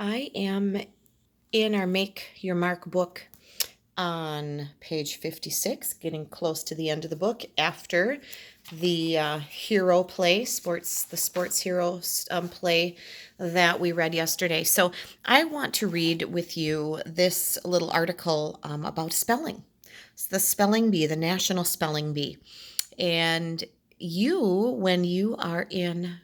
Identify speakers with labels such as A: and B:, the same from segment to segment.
A: I am in our Make Your Mark book on page 56, getting close to the end of the book after the hero play, the sports hero play that we read yesterday. So I want to read with you this little article about spelling. It's the spelling bee, the National Spelling Bee. And when you are in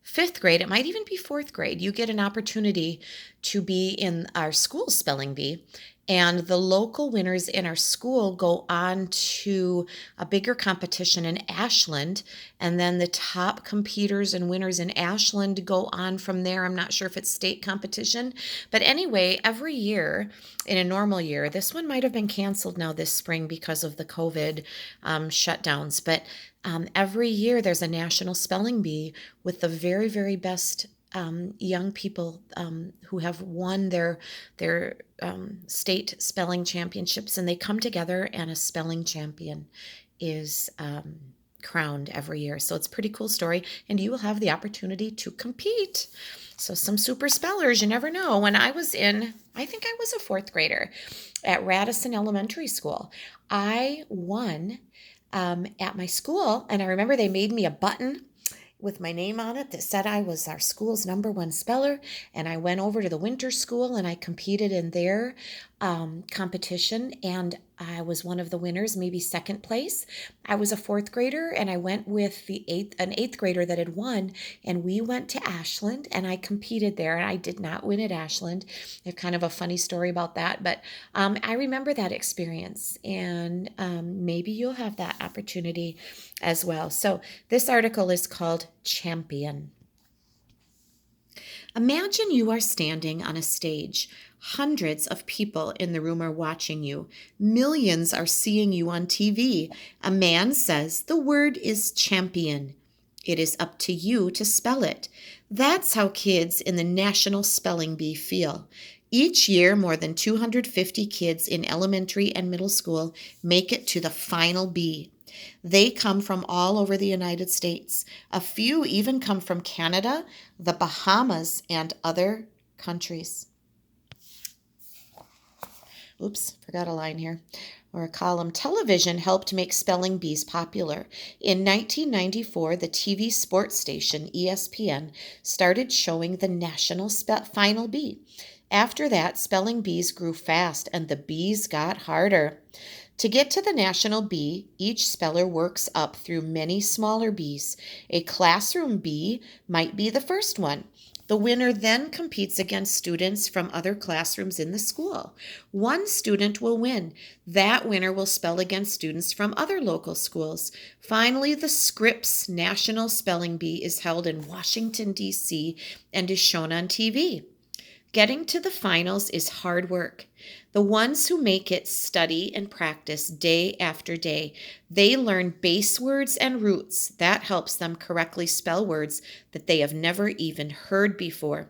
A: fifth grade, it might even be fourth grade, you get an opportunity to be in our school spelling bee. And the local winners in our school go on to a bigger competition in Ashland. And then the top competitors and winners in Ashland go on from there. I'm not sure if it's state competition. But anyway, every year in a normal year, this one might have been canceled now this spring because of the COVID shutdowns. But every year there's a national spelling bee with the very, very best young people who have won their state spelling championships, and they come together, and a spelling champion is crowned every year. So it's a pretty cool story, and you will have the opportunity to compete. So some super spellers, you never know. When I think I was a fourth grader at Radisson Elementary School, I won at my school, and I remember they made me a button with my name on it that said I was our school's #1 speller. And I went over to the winter school and I competed in their competition, and I was one of the winners, maybe second place. I was a fourth grader, and I went with an eighth grader that had won, and we went to Ashland, and I competed there, and I did not win at Ashland. I have kind of a funny story about that, but I remember that experience, and maybe you'll have that opportunity as well. So this article is called Champion. Imagine you are standing on a stage. Hundreds of people in the room are watching you. Millions are seeing you on TV. A man says the word is champion. It is up to you to spell it. That's how kids in the National Spelling Bee feel. Each year, more than 250 kids in elementary and middle school make it to the final bee. They come from all over the United States. A few even come from Canada, the Bahamas, and other countries. Oops, forgot a line here. Or a column. Television helped make spelling bees popular. In 1994, the TV sports station ESPN started showing the national final bee. After that, spelling bees grew fast and the bees got harder. To get to the national bee, each speller works up through many smaller bees. A classroom bee might be the first one. The winner then competes against students from other classrooms in the school. One student will win. That winner will spell against students from other local schools. Finally, the Scripps National Spelling Bee is held in Washington, D.C., and is shown on TV. Getting to the finals is hard work. The ones who make it study and practice day after day. They learn base words and roots. That helps them correctly spell words that they have never even heard before.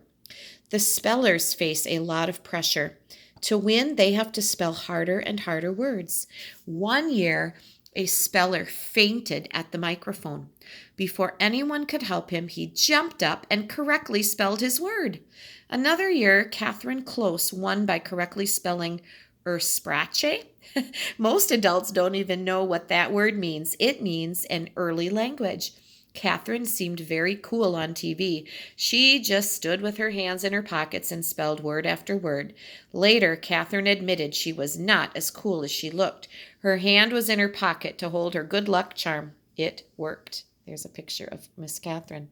A: The spellers face a lot of pressure. To win, they have to spell harder and harder words. One year, a speller fainted at the microphone. Before anyone could help him, he jumped up and correctly spelled his word. Another year, Catherine Close won by correctly spelling Ersprache. Most adults don't even know what that word means. It means an early language. Catherine seemed very cool on TV. She just stood with her hands in her pockets and spelled word after word. Later, Catherine admitted she was not as cool as she looked. Her hand was in her pocket to hold her good luck charm. It worked. There's a picture of Miss Catherine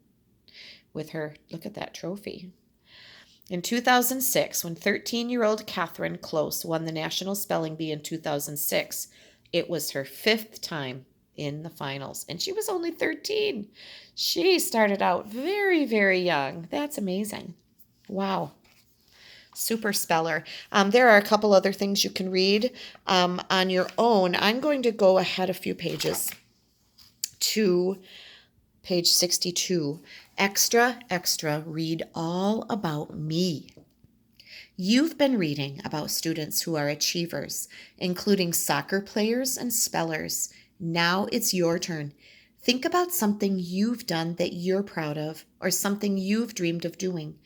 A: with her, look at that trophy. In 2006, when 13-year-old Catherine Close won the National Spelling Bee in 2006, it was her 5th time in the finals, and she was only 13. She started out very, very young. That's amazing. Wow. Super speller. There are a couple other things you can read on your own. I'm going to go ahead a few pages to page 62. Extra, extra, read all about me. You've been reading about students who are achievers, including soccer players and spellers. Now it's your turn. Think about something you've done that you're proud of, or something you've dreamed of doing.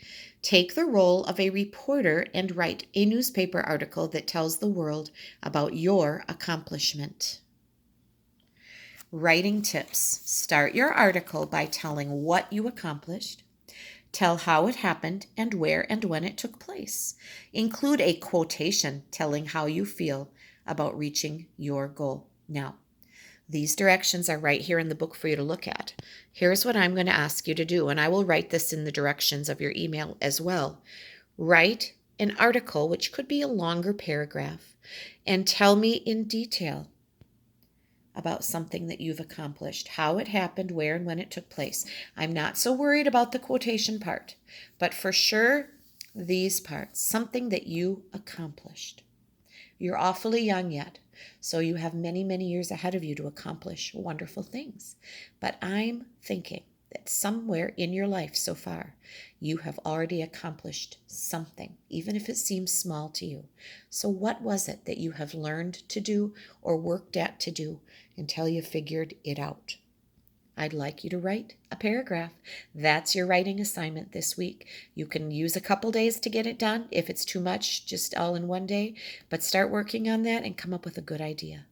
A: Take the role of a reporter and write a newspaper article that tells the world about your accomplishment. Writing tips. Start your article by telling what you accomplished. Tell how it happened and where and when it took place. Include a quotation telling how you feel about reaching your goal. Now, these directions are right here in the book for you to look at. Here's what I'm going to ask you to do, and I will write this in the directions of your email as well. Write an article, which could be a longer paragraph, and tell me in detail about something that you've accomplished, how it happened, where and when it took place. I'm not so worried about the quotation part, but for sure, these parts, something that you accomplished. You're awfully young yet, so you have many, many years ahead of you to accomplish wonderful things. But I'm thinking that somewhere in your life so far, you have already accomplished something, even if it seems small to you. So what was it that you have learned to do or worked at to do until you figured it out? I'd like you to write a paragraph. That's your writing assignment this week. You can use a couple days to get it done. If it's too much, just all in one day. But start working on that and come up with a good idea.